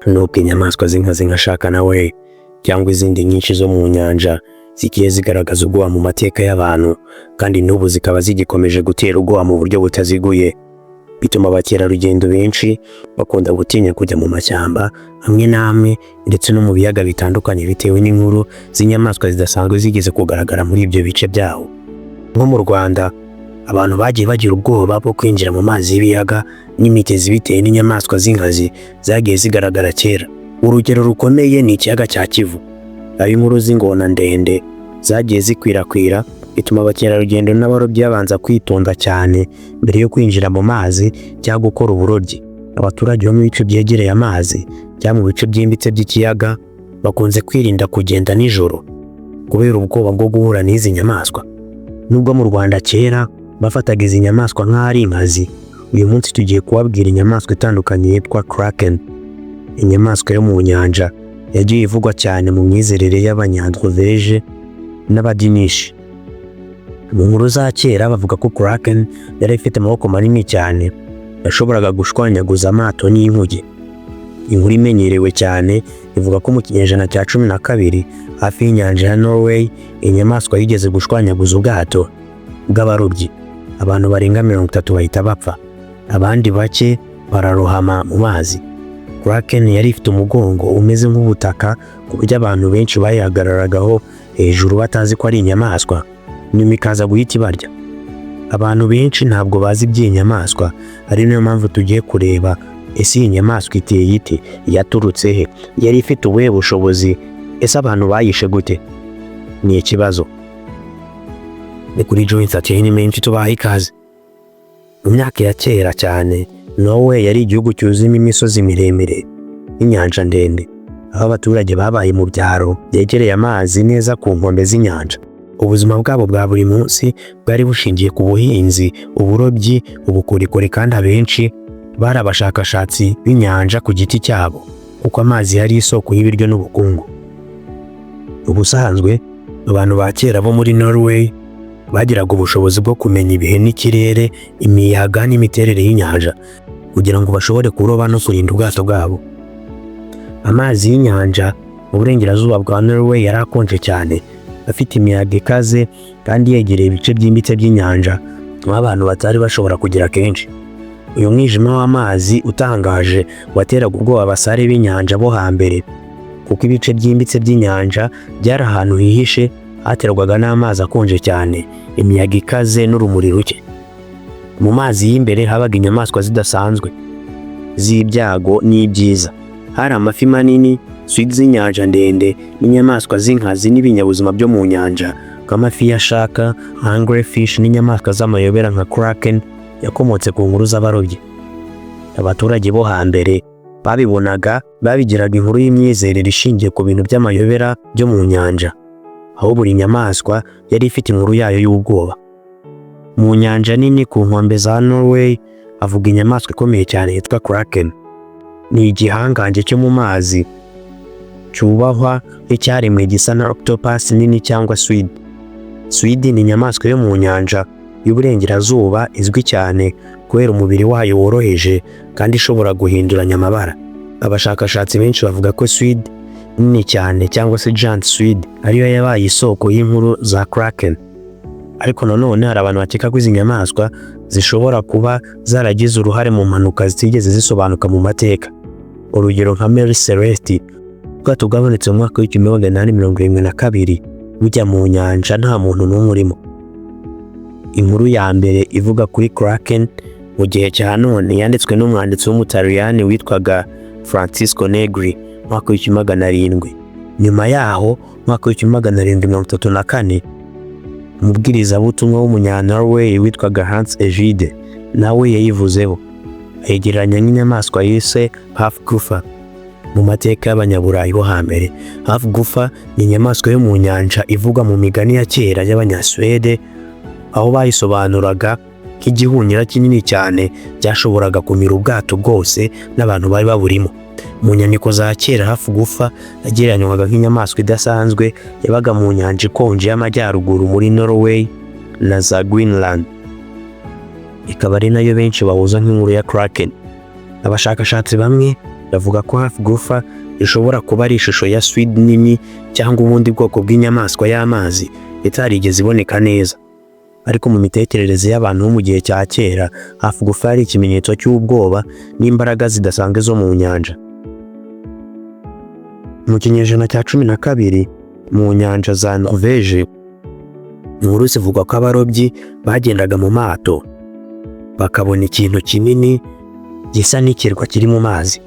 nubwo inyamaswa z'inkazi nka Shark nawe cyangwa izindi nyinshi zo mu nyanja zigiye zigaragaza ubwoba mu mateka y'abantu, kandi n'ubu zikaba zigikomeje gutera ubwoba mu buryo butaziguye, bituma abakerarugendo benshi bakunda gutinya kujya mu mashyamba hamwe n'amwe ndetse no mu biyaga bitandukanye, bitewe n'inkuru z'inyamaswa zidasanzwe zigeze kugaragara muri ibyo bice byaho. Nko mu Rwanda, abantu bagiye bagira ubwoba bwo kwinjira mu mazi y'ibiyaga n'imigezi bitewe n'inyamaswa z'inkazi zagiye zigaragara kera. Urugero rukomeye ni ikiyaga cya Kivu, aho inkuru z'ingona ndende zagiye zikwirakwira, bituma abakerarugendo n'abarobyi babanza kwitonda cyane mbere yo kwinjira mu mazi cyangwa gukora uburobyi. Abaturage bo mu bice byegereye amazi cyangwa mu bice byimbitse by'ikiyaga bakunze kwirinda kugenda nijoro kubera ubwoba bwo guhura n'izi nyamaswa. Nubwo mu Rwanda kera bafataga izi nyamaswa nk'aho ari inkazi, uyu munsi tugiye kubabwira inyamaswa itandukanye yitwa Kraken, inyamaswa yo mu nyanja yagiye ivugwa cyane mu myizerere y'Abanyandroveje n'Abadinishi. Mu nkuru za kera bavuga ko Kraken yari ifite amaboko manini cyane, yashoboraga gushwanyaguza amato n'inkuge. Inkuru imenyerewe cyane ivuga ko mu kinyejana cya 12 hafi y'inyanja ya Norway inyamaswa yigeze gushwanyaguza ubwato bw'abarobyi. Abantu barenga 30 bahita bapfa, abandi bake bararohama mu mazi. Kraken yari ifite umugongo umeze nk'ubutaka ku buryo abantu benshi bayihagararagaho hejuru batazi ko ari inyamaswa, nyuma ikaza guhita ibarya. Abantu benshi ntabwo bazi iby'iyi nyamaswa, ari nayo mpamvu tugiye kureba ese iyi nyamaswa iteye ite, yaturutse he, yari ifite ubuhe bushobozi, ese abantu bayishe gute? Ni ikibazo. Ni kuri Joy Entertainment tubaha ikaze. Mu myaka ya kera cyane, Norway yari igihugu cyuzuyemo imisozi miremire n'inyanja ndende, aho abaturage babaye mu byaro byegereye amazi neza ku nkombe z'inyanja. Ubuzima bwabo bwa buri munsi bwari bushingiye ku buhinzi, uburobyi, ubukorikori, kandi abenshi bari abashakashatsi b'inyanja ku giti cyabo, kuko amazi yari isoko y'ibiryo n'ubukungu. Ubusanzwe abantu ba kera bo muri Norway bagiraga ubushobozi bwo kumenya ibihe n'ikirere, imiyaga n'imiterere y'inyanja kugira ngo bashobore kuroba no kurinda ubwato bwabo. Amazi y'inyanja mu burengerazuba bwa Norway yari akonje cyane, afite imiyaga ikaze kandi yegereye ibice byimbitse by'inyanja aho abantu batari bashobora kugera kenshi. Uyu mwijima w'amazi utangaje wateraga ubwoba abasare b'inyanja bo hambere, kuko ibice byimbitse by'inyanja byari ahantu hihishe haterwaga n'amazi akonje cyane, imiyaga ikaze n'urumuri ruke. Mu mazi y'imbere habaga inyamaswa zidasanzwe z'ibyago n'ibyiza. Hari amafi manini, squid z'inyanja ndende, n'inyamaswa z'inkazi n'ibinyabuzima byo mu nyanja nk'amafi ya Shark, anglerfish n'inyamaswa z'amayobera nka Kraken yakomotse ku nkuru z'abarobyi. Abaturage bo hambere babigiraga inkuru y'imyizerere ishingiye ku bintu by'amayobera byo mu nyanja, aho buri nyamaswa yari ifite inkuru yayo y'ubwoba. Mu nyanja nini ku nkombe za Norway havuga inyamaswa ikomeye cyane yitwa Kraken. Ni igihangange cyo mu mazi cyubahwa nk'icyaremwe gisa na octopus nini cyangwa squid. Squid ni inyamaswa yo mu nyanja y'uburengerazuba izwi cyane kubera umubiri wayo woroheje kandi ishobora guhinduranya amabara. Abashakashatsi benshi bavuga ko squid nini cyane cyangwa se giant squid ariyo yabaye isoko y'inkuru za Kraken. Ariko nanone hari abantu bakeka ko izi nyamaswa zishobora kuba zaragize uruhare mu mpanuka zitigeze zisobanuka mu mateka. Urugero nka Mary Celeste, ubwato bwabonetse mu mwaka w'1872 bujya mu nyanja nta muntu n'umwe urimo. Inkuru ya mbere ivuga kuri Kraken mu gihe cya none yanditswe n'umwanditsi w'umutaliyani witwaga Francisco Negri mu mwaka w'1700. Nyuma yaho mu mwaka w'1734 umubwirizabutumwa w'umunyanorway witwaga Hans Egide nawe yayivuzeho, ayigereranya n'inyamaswa yise Hafgufa. Mu mateka y'Abanyaburayi bo hambere, Hafgufa ni inyamaswa yo mu nyanja ivugwa mu migani ya kera y'Abanyaswede, aho bayisobanuraga nk'igihunyira kinini cyane cyashoboraga kumira ubwato bwose n'abantu bari baburimo. Mu nyandiko za kera Hafgufa yagereranywaga nk'inyamaswa idasanzwe yabaga mu nyanja ikonje y'amajyaruguru muri Norway na za Greenland. Ikaba ari nayo benshi bahuza nk'inkuru ya Kraken. Abashakashatsi bamwe bavuga ko hafi gufa ishobora kuba ari ishusho ya squid nini cyangwa ubundi bwoko bw'inyamaswa y'amazi itarigeze iboneka neza. Ariko mu mitekerereze y'abantu bo mu gihe cya kera, hafi gufa ari ikimenyetso cy'ubwoba n'imbaraga zidasanzwe zo mu nyanja. Mu kinyejana cya 12 mu nyanja za Norvege, inkuru zivuga ko abarobyi bagendaga mu mato bakabona ikintu kinini gisa n'ikirwa kiri mu mazi.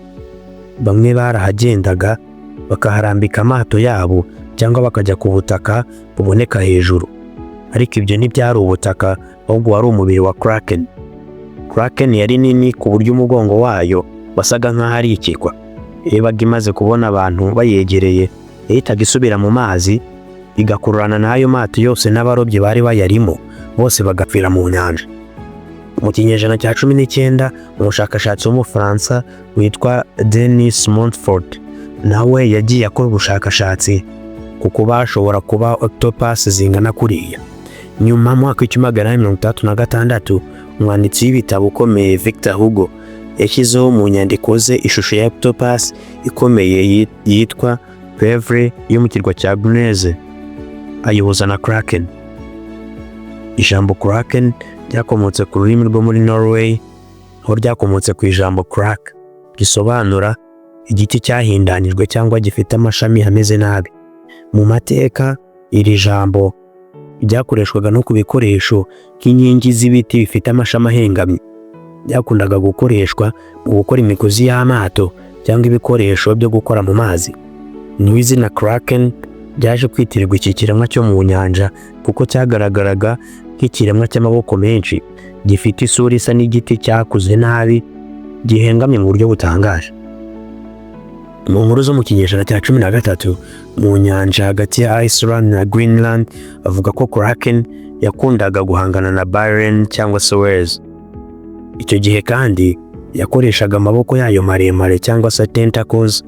Bamwe barahagendaga bakaharambika amato yabo cyangwa bakajya ku butaka buboneka hejuru. Ariko ibyo ntibyari ubutaka, ahubwo wari umubiri wa Kraken. Kraken yari nini ku buryo umugongo wayo wasaga nk'aho ari ikirwa. Yabaga imaze kubona abantu bayegereye, yahitaga isubira mu mazi igakururana n'ayo mato yose n'abarobyi bari bayarimo, bose bagapfira mu nyanja. Mu kinyejana cya 19, umushakashatsi w'Umufaransa witwa Denis Montfort nawe yagiye akora ubushakashatsi kuko bashobora kuba octopus zingana kuriya. Nyuma mu mwaka w'1936, umwanditsi w'ibitabo ukomeye Victor Hugo yashyizeho mu nyandiko ze ishusho ya octopus ikomeye yitwa Pevre yo mu kirwa cya Guneze, ayihuza na Kraken. Ijambo Kraken ryakomotse ku rurimi rwo muri Norway, aho ryakomotse ku ijambo crack gisobanura igiti cyahindanijwe cyangwa gifite amashami ameze nabi. Mu mateka, iri jambo ryakoreshwaga no ku bikoresho nk'inkingi z'ibiti bifite amashami ahengamye. Byakundaga gukoreshwa mu gukora imigozi y'amato cyangwa ibikoresho byo gukora mu mazi. Niho izina Kraken ryaje kwitirirwa iki kiremwa cyo mu nyanja kuko cyagaragaraga nk'ikiremwa cy'amaboko menshi, gifite isura isa n'igiti cyakuze nabi, gihengamye mu buryo butangaje. Mu nkuru zo mu kinyejana cya 13, mu nyanja hagati ya Iceland na Greenland, avuga ko Kraken yakundaga guhangana na Byron cyangwa Suez. Icyo gihe kandi yakoreshaga amaboko yayo maremare cyangwa se tentacles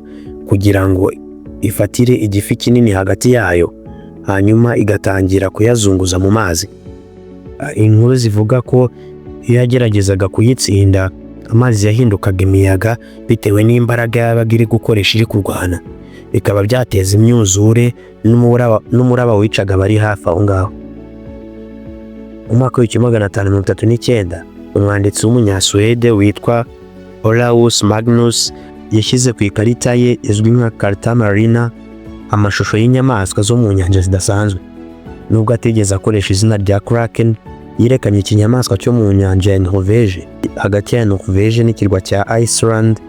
kugira ngo ifatire igifi kinini hagati yayo, hanyuma igatangira kuyazunguza mu mazi. Inkuru zivuga ko iyo yageragezaga kuyitsinda, amazi yahindukaga imiyaga bitewe n'imbaraga yabaga iri gukoresha iri kurwana, bikaba byateza imyuzure n'umuraba wicaga bari hafi aho ngaho. Mu mwaka w'1539, umwanditsi w'umunyasuwede witwa Olaus Magnus yashyize ku ikarita ye izwi nka Carta Marina amashusho y'inyamaswa zo mu nyanja zidasanzwe. Nubwo atigeze akoresha izina rya Kraken, yerekanye ikinyamaswa cyo mu nyanja ya Norvege hagati ya Norvege n'ikirwa cya Iceland.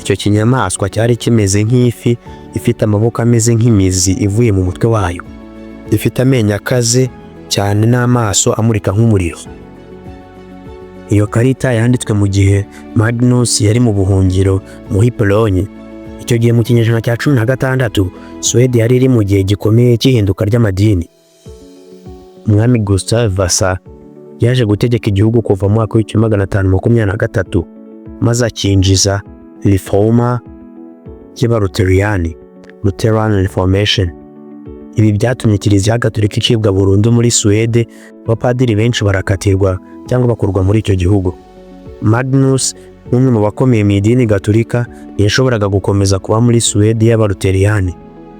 Icyo kinyamaswa cyari kimeze nk'ifi ifite amaboko ameze nk'imizi ivuye mu mutwe wayo, ifite amenyo akaze cyane n'amaso amurika nk'umuriro. Iyo karita yanditswe mu gihe Magnus yari mu buhungiro muri Polonye. Icyo gihe mu kinyejana cya 16, Swede yari iri mu gihe gikomeye cy'ihinduka ry'amadini. Umwami Gustav Vasa yaje gutegeka igihugu kuva mu mwaka w'1523, maze akinjiza Reforma y'Abaluteriyani, Lutheran Reformation. Ibi byatumye Kiliziya Gatolika icibwa burundu muri Swede, abapadiri benshi barakatirwa cyangwa bakurwa muri icyo gihugu. Magnus, umwe mu bakomeye mu idini Gatolika, ntiyashoboraga gukomeza kuba muri Swede y'Abaluteriyani.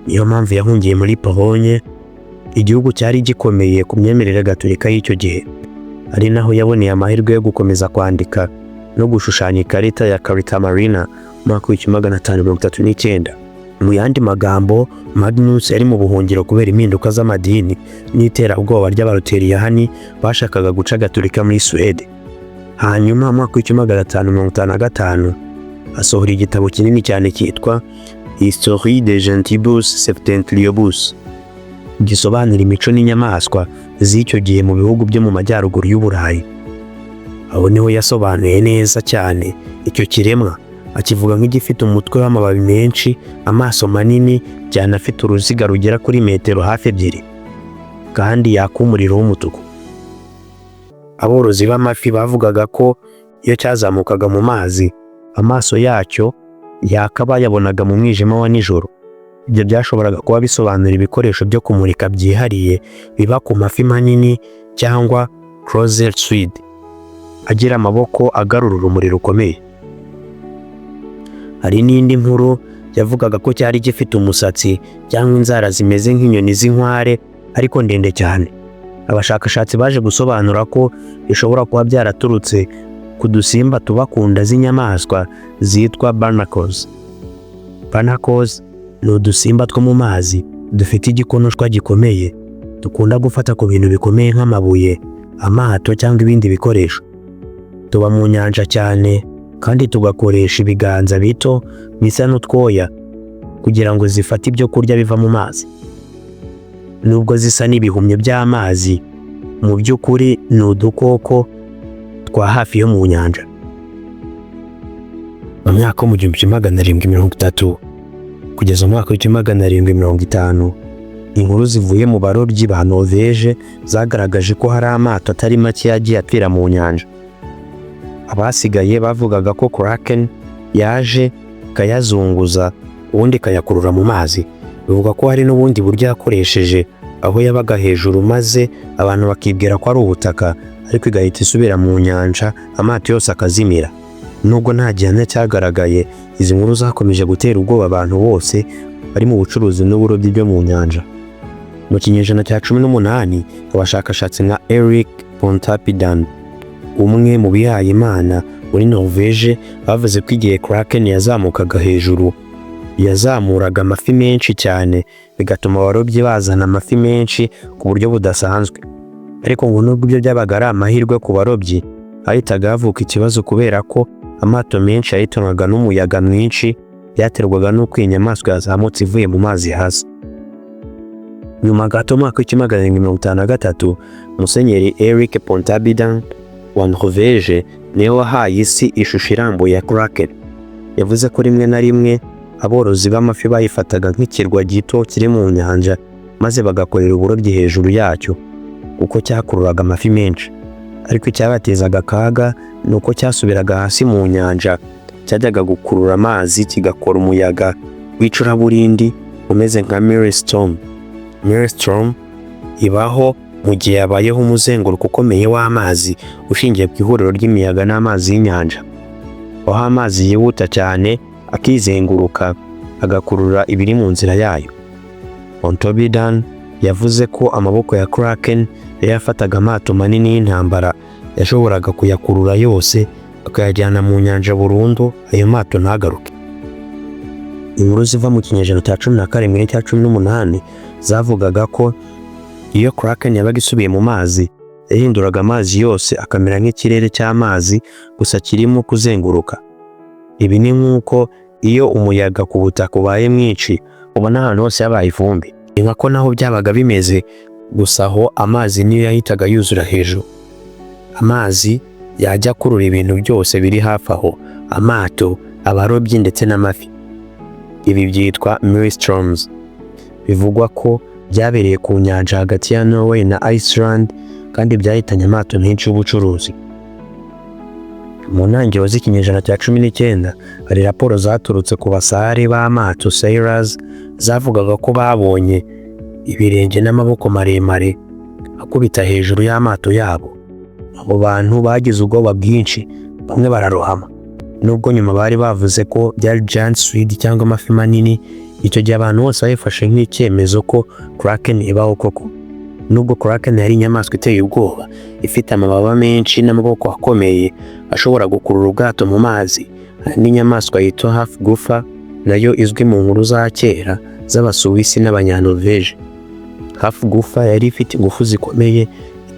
Niyo mpamvu yahungiye muri Polonye, igihugu cyari gikomeye ku myemerere Gatolika y'icyo gihe. Ari naho yaboneye amahirwe yo gukomeza kwandika no gushushanya ikarita ya Carta Marina mu mwaka w'1539. Mu yandi magambo, Magnus yari mu buhungiro kubera impinduka z'amadini n'iterabwoba ry'Abaluteriyani bashakaga guca Gatolika muri Swede. Hanyuma mu mwaka w'1555 asohora igitabo kinini cyane cyitwa Histoire de Gentibus Septentriobus, gisobanura imico n'inyamaswa z'icyo gihe mu bihugu byo mu majyaruguru y'Uburayi. Aho niho yasobanuye neza cyane icyo kiremwa, akivuga nk'igifite umutwe w'amababi menshi, amaso manini cyane afite uruziga rugera kuri metero hafi 2, kandi yaka umuriro w'umutuku. Aborozi b'amafi bavugaga ko iyo cyazamukaga mu mazi, amaso yacyo yakaba yabonaga mu mwijima wa nijoro. Ibyo byashoboraga kuba bisobanura ibikoresho byo kumurika byihariye biba ku mafi manini cyangwa closer squid, agira amaboko agarura urumuri rukomeye. Hari n'indi nkuru yavugaga ko cyari gifite umusatsi cyangwa inzara zimeze nk'inyoni z'inkware ariko ndende cyane. Abashakashatsi baje gusobanura ko bishobora kuba byaraturutse ku dusimba tuba ku nda z'inyamaswa zitwa barnacles. Barnacles ni udusimba two mu mazi dufite igikonoshwa gikomeye, dukunda gufata ku bintu bikomeye nk'amabuye, amato cyangwa ibindi bikoresho. Tuba mu nyanja cyane kandi tugakoresha ibiganza bito bisa n'utwoya kugira ngo zifate ibyo kurya biva mu mazi. Nubwo zisa n'ibihumyo by'amazi, mu by'ukuri ni udukoko twa hafi yo mu nyanja. Mu myaka yo mu 1730 kugeza mu mwaka wa 1750, inkuru zivuye mu barobyi ba Norvege zagaragaje ko hari amato atari make yagiye apfira mu nyanja. Abasigaye bavugaga ko Kraken yaje kayazunguza ubundi kayakurura mu mazi. Bivuga ko hari n'ubundi buryo yakoresheje aho yabaga hejuru maze abantu bakibwira ko ari ubutaka, ariko igahita isubira mu nyanja amato yose akazimira. Nubwo nta gihamya cyagaragaye, izi nkuru zakomeje gutera ubwoba abantu bose bari mu bucuruzi n'uburobyi byo mu nyanja. Mu kinyejana cya 18, abashakashatsi nka Erik Pontoppidan, umwe mu bihaye Imana muri Norvege, bavuze ko igihe Kraken yazamukaga hejuru yazamuraga amafi menshi cyane, bigatuma abarobyi bazana amafi menshi ku buryo budasanzwe. Ariko ngo nubwo ibyo byabaga ari amahirwe ku barobyi, hahitaga havuka ikibazo kubera ko amato menshi yahitanwaga n'umuyaga mwinshi byaterwaga n'uko inyamaswa yazamutse ivuye mu mazi hasi. Nyuma gato mu mwaka wa 1753, Musenyeri Erik Pontoppidan wa Norvege niwe wahaye isi ishusho irambuye ya Kraken. Yavuze ko rimwe na rimwe aborozi b'amafi bayifataga nk'ikirwa gito kiri mu nyanja maze bagakorera uburobyi hejuru yacyo kuko cyakururaga amafi menshi. Ariko icyabatezaga akaga ni uko cyasubiraga hasi mu nyanja, cyajyaga gukurura amazi kigakora umuyaga w'icuraburindi umeze nka Maelstrom. Maelstrom ibaho mu gihe yabayeho umuzenguruko ukomeye w'amazi ushingiye ku ihuriro ry'imiyaga n'amazi y'inyanja, aho amazi yihuta cyane akizenguruka agakurura ibiri mu nzira yayo. Pontoppidan yavuze ko amaboko ya Kraken yafataga amato manini y'intambara yashoboraga kuyakurura yose akayajyana mu nyanja burundu, ayo mato ntagaruke. Inkuru ziva mu kinyejana cya 17 n'icya 18 zavugaga ko iyo Kraken yabaga isubiye mu mazi, yahinduraga amazi yose akamera nk'ikirere cy'amazi gusa kirimo kuzenguruka. Ibi ni nk'uko iyo umuyaga ku butaka ubaye mwinshi ubona ahantu hose yabaye ivumbi. Ni nkako naho byabaga bimeze, gusa aho amazi niyo yahitaga yuzura hejuru. Amazi yajya kurura ibintu byose biri hafi aho, amato, abarobyi ndetse n'amafi. Ibi byitwa Maelstroms. Bivugwa ko byabereye ku nyanja hagati ya Norway na Iceland kandi byahitanye amato menshi y'ubucuruzi. Mu ntangiriro z'ikinyejana cya 19, hari raporo zaturutse ku basare b'amato sailors zavugaga ko babonye ibirenge n'amaboko maremare akubita hejuru y'amato yabo. Abo bantu bagize ubwoba bwinshi, bamwe bararohama. Nubwo nyuma bari bavuze ko byari giant squid cyangwa amafi manini, icyo gihe abantu bose bayifashe nk'icyemezo ko Kraken ibaho koko. Nubwo Kraken yari inyamaswa iteye ubwoba, ifite amababa menshi n'amaboko akomeye ashobora gukurura ubwato mu mazi, n'inyamaswa yitwa half gufa nayo izwi mu nkuru za kera z'Abasuwisi n'Abanyanorvege. Half gufa yari ifite ingufu zikomeye,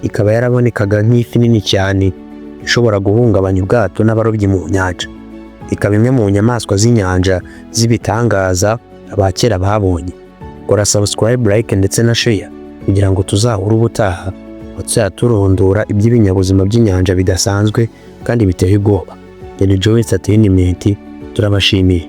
ikaba yarabonekaga nk'ifi nini cyane ishobora guhungabanya ubwato n'abarobyi mu nyanja. Ikaba imwe mu nyamaswa z'inyanja z'ibitangaza abakera babonye. Kora subscribe, like ndetse na share kugira ngo tuzahura ubutaha turondora iby'ibinyabuzima by'inyanja bidasanzwe kandi biteye ubwoba. Ni Joyce Entertainment, turabashimiye.